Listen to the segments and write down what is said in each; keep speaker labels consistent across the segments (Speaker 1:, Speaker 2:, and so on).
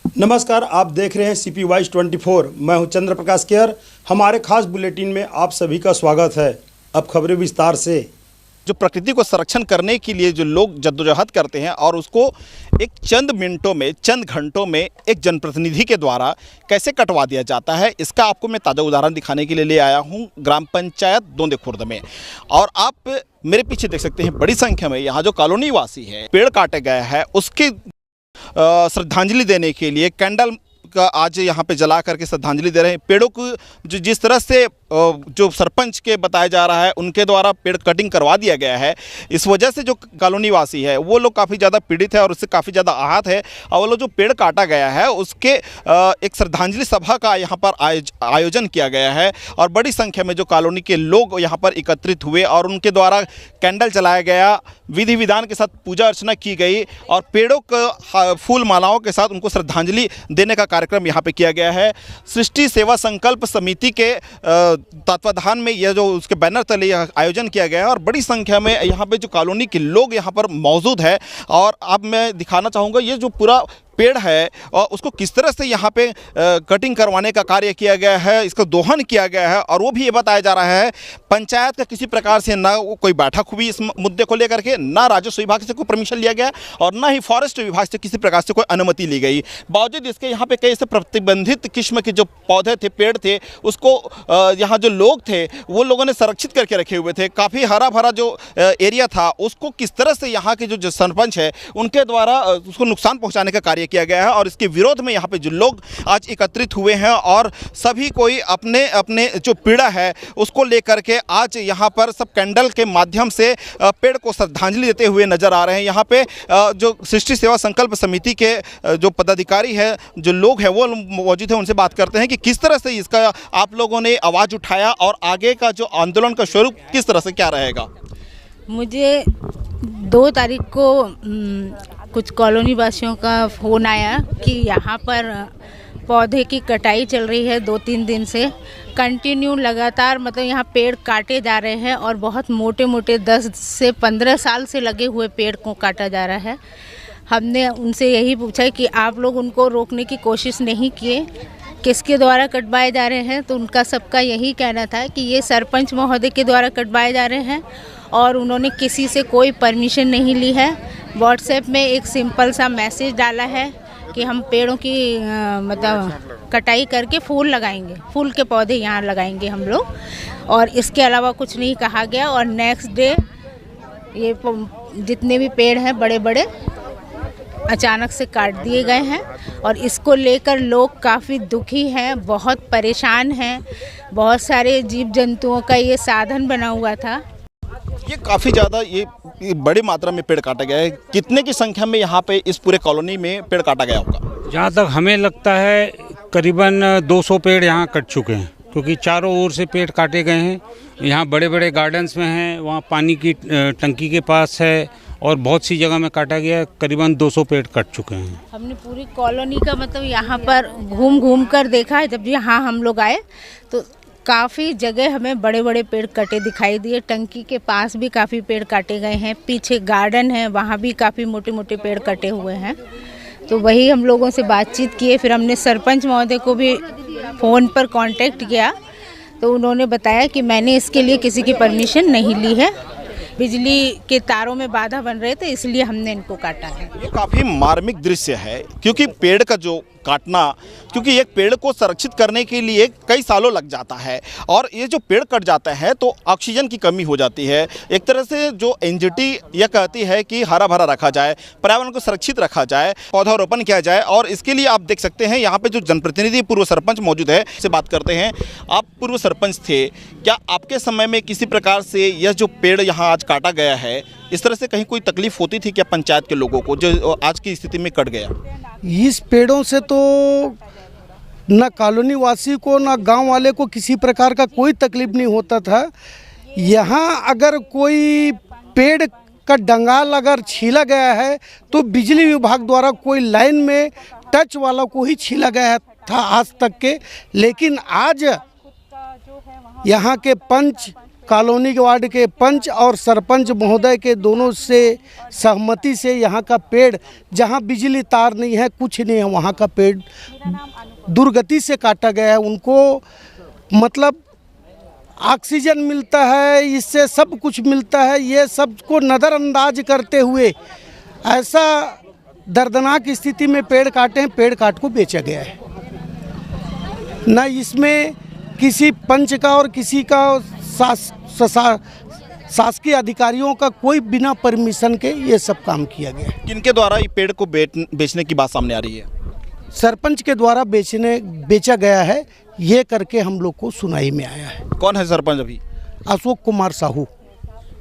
Speaker 1: नमस्कार, आप देख रहे हैं CPY 24। मैं हूं चंद्र प्रकाश केयर। हमारे खास बुलेटिन में आप सभी का स्वागत है। अब खबरें विस्तार से।
Speaker 2: जो प्रकृति को संरक्षण करने के लिए जो लोग जद्दोजहद करते हैं और उसको एक चंद मिनटों में, चंद घंटों में एक जनप्रतिनिधि के द्वारा कैसे कटवा दिया जाता है, इसका आपको मैं ताज़ा उदाहरण दिखाने के लिए ले आया हूं ग्राम पंचायत दोंदे खुर्द में। और आप मेरे पीछे देख सकते हैं बड़ी संख्या में यहाँ जो कॉलोनी वासी है, पेड़ काटे गए हैं उसके श्रद्धांजलि देने के लिए कैंडल का आज यहाँ पे जला करके श्रद्धांजलि दे रहे हैं। पेड़ों को जो जिस तरह से जो सरपंच के बताया जा रहा है उनके द्वारा पेड़ कटिंग करवा दिया गया है, इस वजह से जो कॉलोनी वासी है वो लोग काफ़ी ज़्यादा पीड़ित है और उससे काफ़ी ज़्यादा आहत है। और वो लोग जो पेड़ काटा गया है उसके एक श्रद्धांजलि सभा का यहाँ पर आयोजन किया गया है और बड़ी संख्या में जो कॉलोनी के लोग यहाँ पर एकत्रित हुए और उनके द्वारा कैंडल जलाया गया, विधि विधान के साथ पूजा अर्चना की गई और पेड़ों को फूल मालाओं के साथ उनको श्रद्धांजलि देने का कार्यक्रम यहाँ पे किया गया है। सृष्टि सेवा संकल्प समिति के तत्वाधान में यह जो उसके बैनर तले आयोजन किया गया है और बड़ी संख्या में यहाँ पे जो कॉलोनी के लोग यहाँ पर मौजूद है। और अब मैं दिखाना चाहूँगा ये जो पूरा पेड़ है और उसको किस तरह से यहाँ पे कटिंग करवाने का कार्य किया गया है, इसका दोहन किया गया है। और वो भी ये बताया जा रहा है पंचायत का किसी प्रकार से ना कोई बैठक हुई इस मुद्दे को लेकर के, ना राजस्व विभाग से कोई परमिशन लिया गया और ना ही फॉरेस्ट विभाग से किसी प्रकार से कोई अनुमति ली गई। बावजूद इसके यहाँ पे कई ऐसे प्रतिबंधित किस्म के जो पौधे थे, पेड़ थे, उसको यहाँ जो लोग थे वो लोगों ने संरक्षित करके रखे हुए थे। काफ़ी हरा भरा जो एरिया था उसको किस तरह से यहाँ के जो सरपंच है उनके द्वारा उसको नुकसान पहुँचाने का कार्य किया गया है। और इसके विरोध में यहाँ पे जो लोग आज एकत्रित हुए हैं और सभी कोई अपने अपने जो पीड़ा है उसको लेकर के आज यहाँ पर सब कैंडल के माध्यम से पेड़ को श्रद्धांजलि देते हुए नजर आ रहे हैं। यहाँ पे जो सृष्टि सेवा संकल्प समिति के जो पदाधिकारी है, जो लोग हैं वो मौजूद हैं, उनसे बात करते हैं कि किस तरह से इसका आप लोगों ने आवाज़ उठाया और आगे का जो आंदोलन का स्वरूप किस तरह से क्या रहेगा।
Speaker 3: मुझे 2 तारीख को कुछ कॉलोनी वासियों का फ़ोन आया कि यहाँ पर पौधे की कटाई चल रही है 2-3 दिन से कंटिन्यू लगातार, मतलब यहाँ पेड़ काटे जा रहे हैं और बहुत मोटे मोटे 10 से 15 साल से लगे हुए पेड़ को काटा जा रहा है। हमने उनसे यही पूछा कि आप लोग उनको रोकने की कोशिश नहीं किए, किसके द्वारा कटवाए जा रहे हैं। तो उनका सबका यही कहना था कि ये सरपंच महोदय के द्वारा कटवाए जा रहे हैं और उन्होंने किसी से कोई परमिशन नहीं ली है। व्हाट्सएप में एक सिंपल सा मैसेज डाला है कि हम पेड़ों की मतलब कटाई करके फूल लगाएंगे, फूल के पौधे यहाँ लगाएंगे हम लोग, और इसके अलावा कुछ नहीं कहा गया। और नेक्स्ट डे ये जितने भी पेड़ हैं बड़े बड़े अचानक से काट दिए गए हैं और इसको लेकर लोग काफ़ी दुखी हैं, बहुत परेशान हैं। बहुत सारे जीव जंतुओं का ये साधन बना हुआ था।
Speaker 2: ये काफ़ी ज़्यादा ये बड़ी मात्रा में पेड़ काटा गया है। कितने की संख्या में यहाँ पे इस पूरे कॉलोनी में पेड़ काटा गया होगा?
Speaker 4: जहाँ तक हमें लगता है करीबन 200 पेड़ यहाँ कट चुके हैं, क्योंकि चारों ओर से पेड़ काटे गए हैं। यहाँ बड़े बड़े गार्डन्स में हैं, वहाँ पानी की टंकी के पास है और बहुत सी जगह में काटा गया है। करीबन 200 पेड़ कट चुके हैं। हमने
Speaker 3: पूरी कॉलोनी का मतलब यहाँ पर घूम कर देखा है। जब यहाँ हम लोग आए तो काफ़ी जगह हमें बड़े बड़े पेड़ कटे दिखाई दिए। टंकी के पास भी काफ़ी पेड़ काटे गए हैं, पीछे गार्डन है वहाँ भी काफ़ी मोटे मोटे पेड़ कटे हुए हैं। तो वही हम लोगों से बातचीत किए, फिर हमने सरपंच महोदय को भी फ़ोन पर कांटेक्ट किया तो उन्होंने बताया कि मैंने इसके लिए किसी की परमिशन नहीं ली है, बिजली के तारों में बाधा बन रहे थे इसलिए हमने इनको काटा है।
Speaker 2: ये काफ़ी मार्मिक दृश्य है क्योंकि पेड़ का जो काटना, क्योंकि एक पेड़ को संरक्षित करने के लिए कई सालों लग जाता है और ये जो पेड़ कट जाता है तो ऑक्सीजन की कमी हो जाती है। एक तरह से जो एनजीटी यह कहती है कि हरा भरा रखा जाए, पर्यावरण को सुरक्षित रखा जाए, पौधारोपण किया जाए। और इसके लिए आप देख सकते हैं यहाँ पे जो जनप्रतिनिधि पूर्व सरपंच मौजूद है, से बात करते हैं। आप पूर्व सरपंच थे, क्या आपके समय में किसी प्रकार से यह जो पेड़ यहाँ आज काटा गया है इस तरह से कहीं कोई तकलीफ होती थी क्या पंचायत के लोगों को जो आज की स्थिति में कट गया?
Speaker 5: इस पेड़ों से तो न कॉलोनी वासी को न गांव वाले को किसी प्रकार का कोई तकलीफ नहीं होता था। यहाँ अगर कोई पेड़ का डंगाल अगर छीला गया है तो बिजली विभाग द्वारा कोई लाइन में टच वाला को ही छीला गया था आज तक के। लेकिन आज यहाँ के पंच कॉलोनी के वार्ड के पंच और सरपंच महोदय के दोनों से सहमति से यहाँ का पेड़, जहाँ बिजली तार नहीं है, कुछ नहीं है, वहाँ का पेड़ दुर्गति से काटा गया है। उनको मतलब ऑक्सीजन मिलता है, इससे सब कुछ मिलता है, ये सब को नज़रअंदाज करते हुए ऐसा दर्दनाक स्थिति में पेड़ काटे हैं, पेड़ काट को बेचा गया है। न इसमें किसी पंच का और किसी का शासकीय अधिकारियों का कोई बिना परमिशन के ये सब काम किया गया है।
Speaker 2: किनके द्वारा ये पेड़ को बेचने की बात सामने आ रही है?
Speaker 5: सरपंच के द्वारा बेचा गया है, ये करके हम लोग को सुनाई में आया है।
Speaker 2: कौन है सरपंच अभी?
Speaker 5: अशोक कुमार साहू।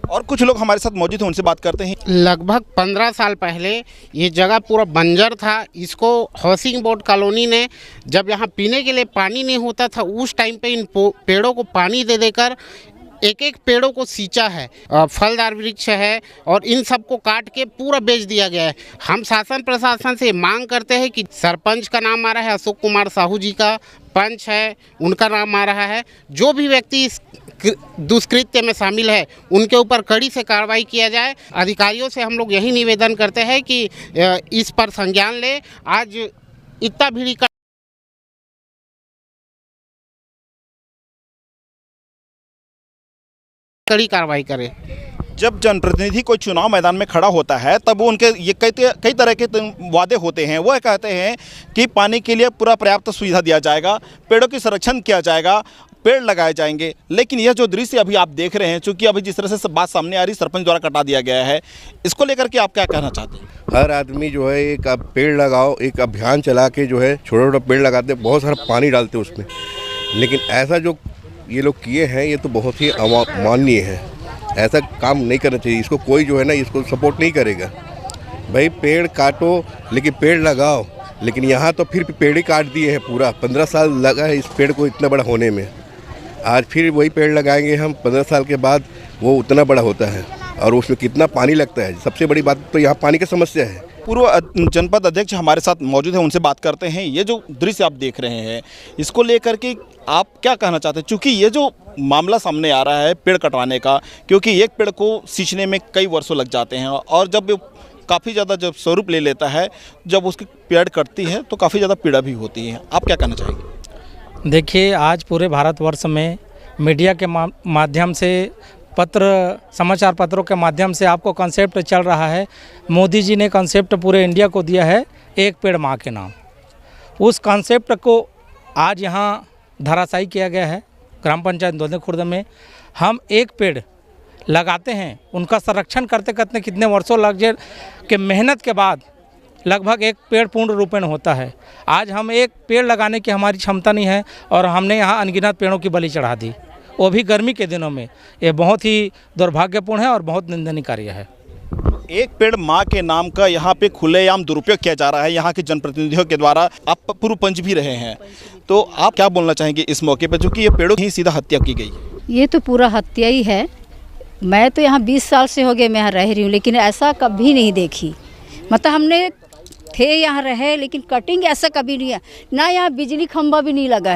Speaker 2: और कुछ लोग हमारे साथ मौजूद हैं, उनसे बात करते हैं।
Speaker 6: लगभग 15 साल पहले ये जगह पूरा बंजर था। इसको हाउसिंग बोर्ड कॉलोनी ने, जब यहाँ पीने के लिए पानी नहीं होता था, उस टाइम पे इन पेड़ों को पानी दे देकर एक एक पेड़ों को सींचा है। फलदार वृक्ष है और इन सब को काट के पूरा बेच दिया गया है। हम शासन प्रशासन से मांग करते हैं कि सरपंच का नाम आ रहा है अशोक कुमार साहू जी का, पंच है उनका नाम आ रहा है, जो भी व्यक्ति इस दुष्कृत्य में शामिल है उनके ऊपर कड़ी से कार्रवाई किया जाए। अधिकारियों से हम लोग यही निवेदन करते हैं कि इस पर संज्ञान ले। आज इतना भीड़ कड़ी कार्रवाई करे।
Speaker 2: जब जनप्रतिनिधि कोई चुनाव मैदान में खड़ा होता है तब वो उनके ये कई तरह के वादे होते हैं। वो कहते हैं कि पानी के लिए पूरा पर्याप्त सुविधा दिया जाएगा, पेड़ों की संरक्षण किया जाएगा, पेड़ लगाए जाएंगे। लेकिन यह जो दृश्य अभी आप देख रहे हैं, चूँकि अभी जिस तरह से सब बात सामने आ रही, सरपंच द्वारा कटा दिया गया है, इसको लेकर के आप क्या कहना चाहते हैं?
Speaker 7: हर आदमी जो है एक पेड़ लगाओ, एक अभियान चला के जो है छोटा छोटा पेड़ लगाते, बहुत सारा पानी डालते उसमें। लेकिन ऐसा जो ये लोग किए हैं ये तो बहुत ही अमाननीय है। ऐसा काम नहीं करना चाहिए। इसको कोई जो है ना इसको सपोर्ट नहीं करेगा। भाई पेड़ काटो लेकिन पेड़ लगाओ। लेकिन यहाँ तो फिर पेड़ ही काट दिए हैं। पूरा 15 साल लगा है इस पेड़ को इतना बड़ा होने में। आज फिर वही पेड़ लगाएंगे हम 15 साल के बाद, वो उतना बड़ा होता है और उसमें कितना पानी लगता है। सबसे बड़ी बात तो यहाँ पानी की समस्या है।
Speaker 2: पूर्व जनपद अध्यक्ष हमारे साथ मौजूद हैं, उनसे बात करते हैं। ये जो दृश्य आप देख रहे हैं, इसको लेकर के आप क्या कहना चाहते हैं? चूँकि ये जो मामला सामने आ रहा है पेड़ कटवाने का, क्योंकि एक पेड़ को सींचने में कई वर्षों लग जाते हैं और जब काफ़ी ज़्यादा जब स्वरूप ले लेता है, जब उसकी पेड़ कटती है तो काफ़ी ज़्यादा पीड़ा भी होती है। आप क्या कहना चाहेंगे?
Speaker 8: देखिए, आज पूरे भारतवर्ष में मीडिया के माध्यम से, समाचार पत्रों के माध्यम से आपको कॉन्सेप्ट चल रहा है। मोदी जी ने कॉन्सेप्ट पूरे इंडिया को दिया है, एक पेड़ माँ के नाम। उस कॉन्सेप्ट को आज यहाँ धराशायी किया गया है। ग्राम पंचायत दोदे खुर्द में हम एक पेड़ लगाते हैं, उनका संरक्षण करते करते कितने वर्षों लग जाए कि मेहनत के बाद लगभग एक पेड़ पूर्ण रूपेण होता है। आज हम एक पेड़ लगाने की हमारी क्षमता नहीं है और हमने यहाँ अनगिनत पेड़ों की बलि चढ़ा दी, वो भी गर्मी के दिनों में। ये बहुत ही दुर्भाग्यपूर्ण है और बहुत निंदनीय कार्य है।
Speaker 2: एक पेड़ माँ के नाम का यहाँ पे खुलेआम दुरुपयोग किया जा रहा है यहाँ के जनप्रतिनिधियों के द्वारा। आप पूर्व पंच भी रहे हैं, तो आप क्या बोलना चाहेंगे इस मौके पर, चूँकि ये पेड़ों की सीधा हत्या की गई?
Speaker 9: ये तो पूरा हत्या ही है। मैं तो यहाँ 20 साल से हो गए मैं यहाँ रह रही हूँ, लेकिन ऐसा कभी नहीं देखी। मतलब हमने थे यहाँ रहे, लेकिन कटिंग ऐसा कभी नहीं है ना। यहाँ बिजली खंभा भी नहीं लगा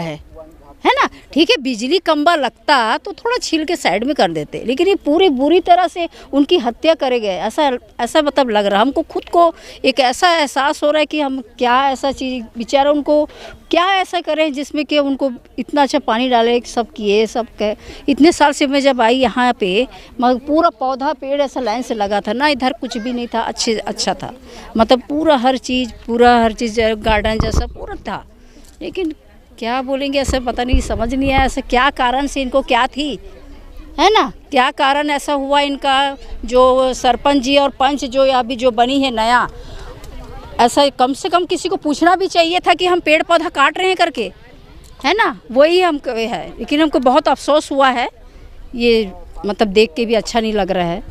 Speaker 9: है ना। ठीक है, बिजली खंभा लगता तो थोड़ा छील के साइड में कर देते, लेकिन ये पूरी बुरी तरह से उनकी हत्या करे गए। ऐसा मतलब लग रहा, हमको खुद को एक ऐसा एहसास हो रहा है कि हम क्या ऐसा चीज़, बेचारा उनको क्या ऐसा करें जिसमें कि उनको इतना अच्छा पानी डाले, सब किए, सब कहे। इतने साल से मैं जब आई यहाँ पे, पूरा पौधा पेड़ ऐसा लाइन से लगा था ना, इधर कुछ भी नहीं था, अच्छा था। मतलब पूरा हर चीज़ गार्डन जैसा पूरा था। लेकिन क्या बोलेंगे, ऐसा पता नहीं, समझ नहीं आया ऐसा क्या कारण से, इनको क्या थी, है ना, क्या कारण ऐसा हुआ इनका। जो सरपंच जी और पंच जो अभी जो बनी है नया, ऐसा कम से कम किसी को पूछना भी चाहिए था कि हम पेड़ पौधा काट रहे हैं करके, है ना। वही हमको है, लेकिन हमको बहुत अफसोस हुआ है। ये मतलब देख के भी अच्छा नहीं लग रहा है।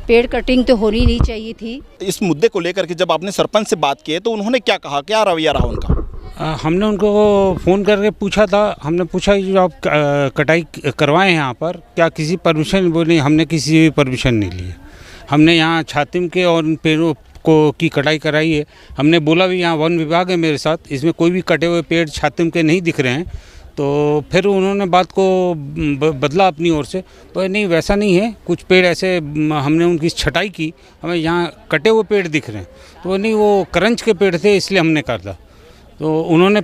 Speaker 9: पेड़ कटिंग तो होनी नहीं चाहिए थी।
Speaker 2: इस मुद्दे को लेकर के जब आपने सरपंच से बात की तो उन्होंने क्या कहा, क्या रवैया रहा उनका?
Speaker 4: हमने उनको फ़ोन करके पूछा था। हमने पूछा कि जो आप कटाई करवाएं यहाँ पर, क्या किसी परमिशन? बोले हमने किसी भी परमिशन नहीं ली। हमने यहाँ छातिम के और उन पेड़ों को की कटाई कराई है। हमने बोला भी यहाँ वन विभाग है मेरे साथ, इसमें कोई भी कटे हुए पेड़ छातिम के नहीं दिख रहे हैं, तो फिर उन्होंने बात को बदला अपनी ओर से, पर नहीं वैसा नहीं है। कुछ पेड़ ऐसे हमने उनकी छटाई की, हमें यहाँ कटे हुए पेड़ दिख रहे हैं, तो नहीं वो करंज के पेड़ थे इसलिए हमने काटा। तो उन्होंने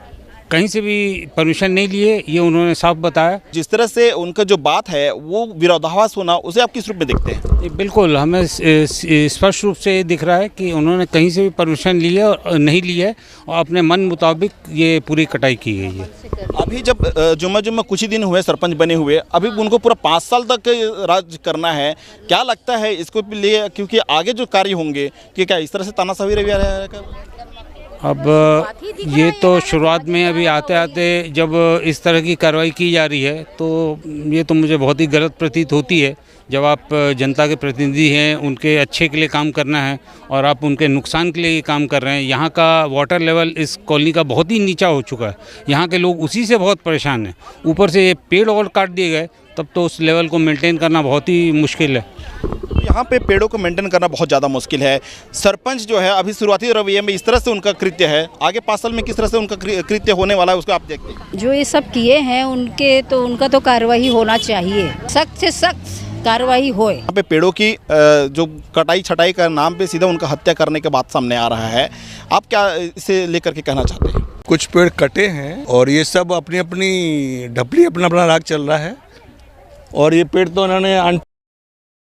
Speaker 4: कहीं से भी परमिशन नहीं लिए, ये उन्होंने साफ बताया।
Speaker 2: जिस तरह से उनका जो बात है वो विरोधाभास होना, उसे आप किस रूप में देखते हैं?
Speaker 4: बिल्कुल, हमें स्पष्ट रूप से ये दिख रहा है कि उन्होंने कहीं से भी परमिशन ली है और नहीं ली है, और अपने मन मुताबिक ये पूरी कटाई की गई है।
Speaker 2: अभी जब जुम्मा कुछ ही दिन हुए सरपंच बने हुए, अभी उनको पूरा 5 साल तक राज करना है, क्या लगता है इसको लिए? क्योंकि आगे जो कार्य होंगे कि क्या इस तरह से तानाशाही रवैया रहेगा?
Speaker 4: अब ये तो शुरुआत में अभी आते आते जब इस तरह की कार्रवाई की जा रही है, तो ये तो मुझे बहुत ही गलत प्रतीत होती है। जब आप जनता के प्रतिनिधि हैं, उनके अच्छे के लिए काम करना है और आप उनके नुकसान के लिए ये काम कर रहे हैं। यहाँ का वाटर लेवल इस कॉलोनी का बहुत ही नीचा हो चुका है, यहाँ के लोग उसी से बहुत परेशान हैं। ऊपर से ये पेड़ और काट दिए गए, तब तो उस लेवल को मेंटेन करना बहुत ही मुश्किल है।
Speaker 2: यहाँ पे पेड़ों को मेंटेन करना बहुत ज़्यादा मुश्किल है। सरपंच जो है अभी शुरुआती रवैये में इस तरह से उनका कृत्य है, आगे 5 साल में किस तरह से उनका कृत्य होने वाला है उसको आप देखते हैं।
Speaker 9: जो ये सब किए हैं उनका तो कार्रवाई होना चाहिए, सख्त से सख्त कार्रवाई होए।
Speaker 2: यहाँ पे पेड़ों की जो कटाई छटाई का नाम पे सीधा उनका हत्या करने के बात सामने आ रहा है, आप क्या इसे लेकर के कहना चाहते हैं?
Speaker 10: कुछ पेड़ कटे हैं और ये सब अपनी अपनी ढपली अपना अपना राग चल रहा है, और ये पेड़ तो उन्होंने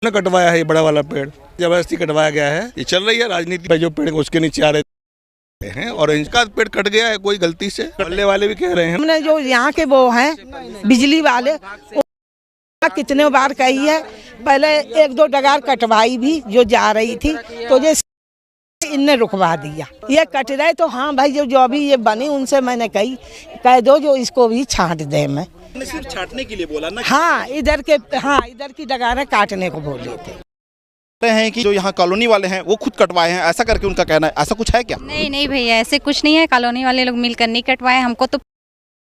Speaker 10: कटवाया है। ये बड़ा वाला पेड़ जबरदस्ती कटवाया गया है। ये चल रही है राजनीति पे, जो पेड़ उसके नीचे आ रहे हैं और इनका पेड़ कट गया है कोई गलती से। मोहल्ले वाले भी कह रहे हैं,
Speaker 11: हमने जो यहाँ के वो हैं बिजली वाले, कितने बार कही है, पहले 1-2 डगार कटवाई भी जो जा रही थी, तो ये इनने रुकवा दिया। ये कट रहे तो हाँ भाई, जो अभी ये बनी उनसे मैंने कह दो जो इसको भी छांट दे। मैं
Speaker 2: सिर्फ छांटने के लिए बोला ना?
Speaker 11: हाँ, इधर की डगारें काटने को बोले थे।
Speaker 2: हैं कि जो यहाँ कॉलोनी वाले हैं वो खुद कटवाए हैं, ऐसा करके उनका कहना है। ऐसा कुछ है क्या?
Speaker 12: नहीं भैया, ऐसे कुछ नहीं है। कॉलोनी वाले लोग मिलकर नहीं कटवाए, हमको तो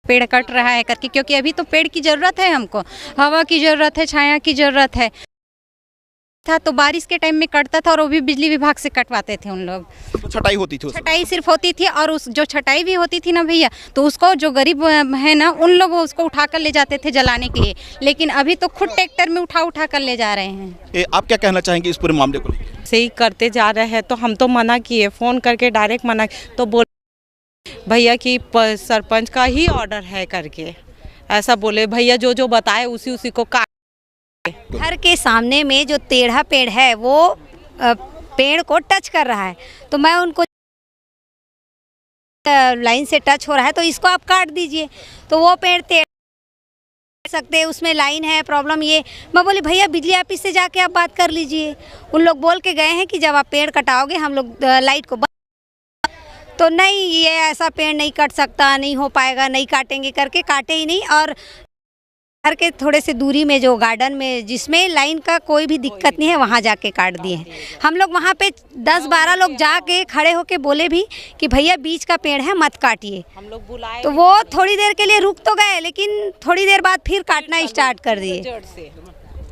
Speaker 12: पेड़ कट रहा है करके, क्योंकि अभी तो पेड़ की जरूरत है, हमको हवा की जरूरत है, छाया की जरूरत है। था तो बारिश के टाइम में कटता था, और वो भी बिजली विभाग से कटवाते थे उन लोग।
Speaker 2: तो छटाई होती थी?
Speaker 12: छटाई सिर्फ होती थी, और उस जो छटाई भी होती थी ना भैया, तो उसको जो गरीब है ना, उन लोग उसको उठाकर ले जाते थे जलाने के लिए, लेकिन अभी तो खुद ट्रैक्टर में उठा कर ले जा रहे हैं।
Speaker 2: आप क्या कहना चाहेंगे इस पूरे मामले को लेकर?
Speaker 13: सही करते जा रहे हैं, तो हम तो मना किए, फ़ोन करके डायरेक्ट मना, तो बोल भैया कि सरपंच का ही ऑर्डर है करके ऐसा बोले। भैया जो बताए उसी को काट।
Speaker 9: घर के सामने में जो टेढ़ा पेड़ है वो पेड़ को टच कर रहा है, तो मैं उनको लाइन से टच हो रहा है तो इसको आप काट दीजिए। तो वो पेड़ सकते, उसमें लाइन है, प्रॉब्लम ये। मैं बोली भैया बिजली ऑफिस से जाके आप बात कर लीजिए। उन लोग बोल के गए हैं कि जब आप पेड़ कटाओगे हम लोग लाइट को तो नहीं, ये ऐसा पेड़ नहीं कट सकता, नहीं हो पाएगा, नहीं काटेंगे करके काटे ही नहीं। और घर के थोड़े से दूरी में जो गार्डन में जिसमें लाइन का कोई भी दिक्कत नहीं है, वहाँ जाके काट दिए हैं। हम लोग वहाँ पे 10-12 लोग जाके खड़े होके बोले भी कि भैया बीच का पेड़ है मत काटिए। हम लोग बुलाए तो वो थोड़ी देर के लिए रुक तो गए, लेकिन थोड़ी देर बाद फिर काटना स्टार्ट कर दिए।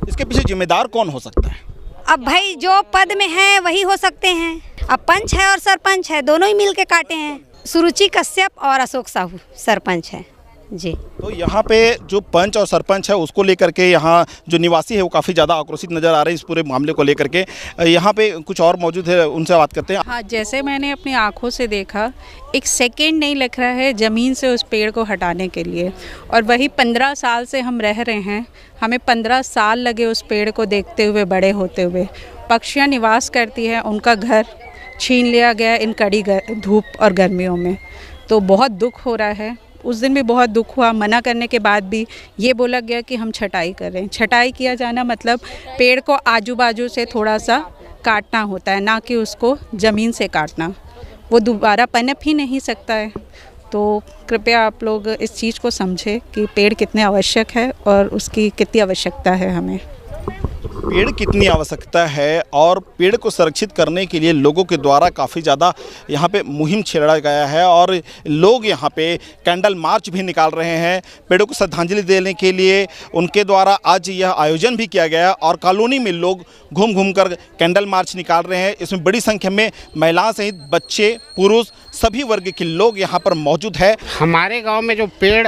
Speaker 2: इसके पीछे जिम्मेदार कौन हो सकता है?
Speaker 9: अब भाई जो पद में है वही हो सकते हैं। अब पंच है और सरपंच है, दोनों ही मिल के काटे हैं। सुरुचि कश्यप और अशोक साहू सरपंच है जी।
Speaker 2: तो यहाँ पे जो पंच और सरपंच है उसको लेकर के यहाँ जो निवासी है वो काफ़ी ज़्यादा आक्रोशित नज़र आ रहे हैं इस पूरे मामले को लेकर के। यहाँ पे कुछ और मौजूद है, उनसे बात करते हैं।
Speaker 14: हाँ, जैसे मैंने अपनी आंखों से देखा, 1 सेकेंड नहीं लग रहा है ज़मीन से उस पेड़ को हटाने के लिए, और वही 15 साल से हम रह रहे हैं। हमें 15 साल लगे उस पेड़ को देखते हुए, बड़े होते हुए। पक्षियाँ निवास करती हैं, उनका घर छीन लिया गया इन कड़ी धूप और गर्मियों में, तो बहुत दुख हो रहा है। उस दिन भी बहुत दुख हुआ, मना करने के बाद भी ये बोला गया कि हम छटाई कर रहे हैं। छटाई किया जाना मतलब पेड़ को आजू बाजू से थोड़ा सा काटना होता है, ना कि उसको ज़मीन से काटना। वो दोबारा पनप ही नहीं सकता है। तो कृपया आप लोग इस चीज़ को समझें कि पेड़ कितने आवश्यक है और उसकी कितनी आवश्यकता है हमें।
Speaker 2: पेड़ कितनी आवश्यकता है और पेड़ को संरक्षित करने के लिए लोगों के द्वारा काफ़ी ज़्यादा यहाँ पे मुहिम छेड़ा गया है, और लोग यहाँ पे कैंडल मार्च भी निकाल रहे हैं पेड़ों को श्रद्धांजलि देने के लिए। उनके द्वारा आज यह आयोजन भी किया गया और कॉलोनी में लोग घूम घूम कर कैंडल मार्च निकाल रहे हैं। इसमें बड़ी संख्या में महिलाओं सहित बच्चे, पुरुष, सभी वर्ग के लोग यहाँ पर मौजूद है।
Speaker 6: हमारे गाँव में जो पेड़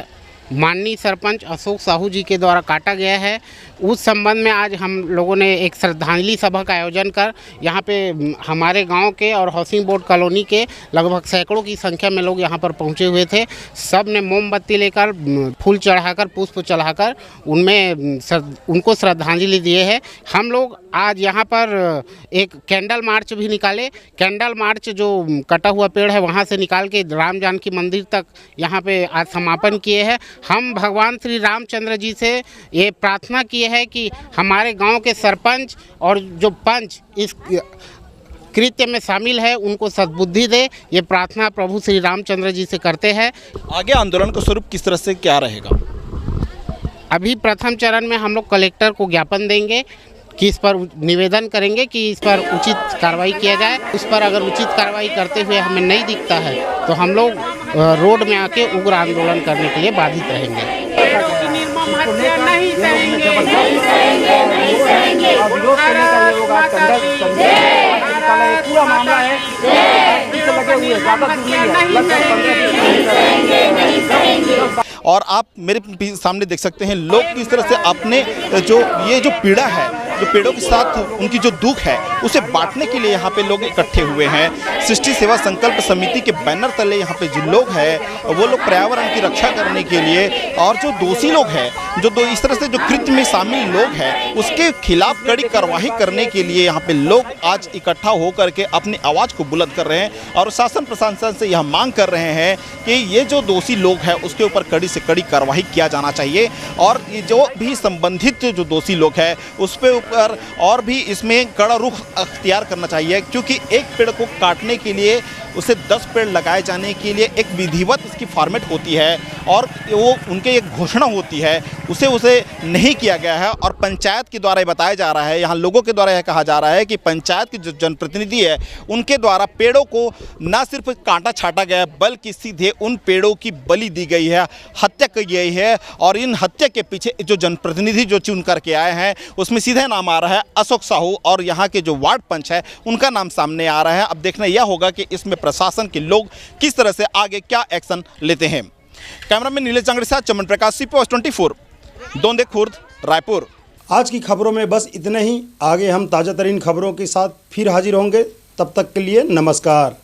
Speaker 6: माननीय सरपंच अशोक साहू जी के द्वारा काटा गया है। उस संबंध में आज हम लोगों ने एक श्रद्धांजलि सभा का आयोजन कर यहाँ पे हमारे गांव के और हाउसिंग बोर्ड कॉलोनी के लगभग सैकड़ों की संख्या में लोग यहाँ पर पहुँचे हुए थे। सब ने मोमबत्ती लेकर, फूल चढ़ाकर, पुष्प चढ़ाकर उनको श्रद्धांजलि दिए है। हम लोग आज यहाँ पर एक कैंडल मार्च भी निकाले। कैंडल मार्च जो कटा हुआ पेड़ है वहाँ से निकाल के राम जानकी मंदिर तक यहाँ पे आज समापन किए हैं। हम भगवान श्री रामचंद्र जी से ये प्रार्थना किए हैं कि हमारे गांव के सरपंच और जो पंच इस कृत्य में शामिल है उनको सद्बुद्धि दे। ये प्रार्थना प्रभु श्री रामचंद्र जी से करते हैं।
Speaker 2: आगे आंदोलन का स्वरूप किस तरह से क्या रहेगा?
Speaker 6: अभी प्रथम चरण में हम लोग कलेक्टर को ज्ञापन देंगे कि इस पर निवेदन करेंगे कि इस पर उचित कार्रवाई किया जाए। उस पर अगर उचित कार्रवाई करते हुए हमें नहीं दिखता है तो हम लोग रोड में आके उग्र आंदोलन करने के लिए बाधित रहेंगे।
Speaker 2: और आप मेरे सामने देख सकते हैं लोग किस तरह से अपने जो पीड़ा है, जो पेड़ों के साथ उनकी जो दुख है उसे बांटने के लिए यहाँ पे लोग इकट्ठे हुए हैं। सृष्टि सेवा संकल्प समिति के बैनर तले यहाँ पे जो लोग हैं वो लोग पर्यावरण की रक्षा करने के लिए और जो दोषी लोग हैं, जो इस तरह से जो कृत्य में शामिल लोग हैं उसके खिलाफ कड़ी कार्रवाई करने के लिए यहाँ पे लोग आज इकट्ठा होकर के अपनी आवाज़ को बुलंद कर रहे हैं और शासन प्रशासन से यह मांग कर रहे हैं कि ये जो दोषी लोग हैं उसके ऊपर कड़ी से कड़ी कार्रवाई किया जाना चाहिए और ये जो भी संबंधित जो दोषी लोग हैं उस पर और भी इसमें कड़ा रुख अख्तियार करना चाहिए, क्योंकि एक पेड़ को काटने के लिए उसे 10 पेड़ लगाए जाने के लिए एक विधिवत इसकी फॉर्मेट होती है और वो उनके एक घोषणा होती है, उसे नहीं किया गया है। और पंचायत के द्वारा ये बताया जा रहा है, यहाँ लोगों के द्वारा यह कहा जा रहा है कि पंचायत के जो जनप्रतिनिधि है उनके द्वारा पेड़ों को न सिर्फ काटा छाटा गया बल्कि सीधे उन पेड़ों की बलि दी गई है, हत्या की गई है। और इन हत्या के पीछे जो जनप्रतिनिधि जो चुन करके आए हैं उसमें सीधे नाम आ रहा है अशोक साहू और यहाँ के जो वार्ड पंच है उनका नाम सामने आ रहा है। अब देखना यह होगा कि इसमें प्रशासन के लोग किस तरह से आगे क्या एक्शन लेते हैं। कैमरामैन नीलेश जांगड़े के साथ चमन प्रकाश, CP24, दोंदे खुर्द, रायपुर।
Speaker 1: आज की खबरों में बस इतना ही। आगे हम ताज़ा तरीन खबरों के साथ फिर हाजिर होंगे। तब तक के लिए नमस्कार।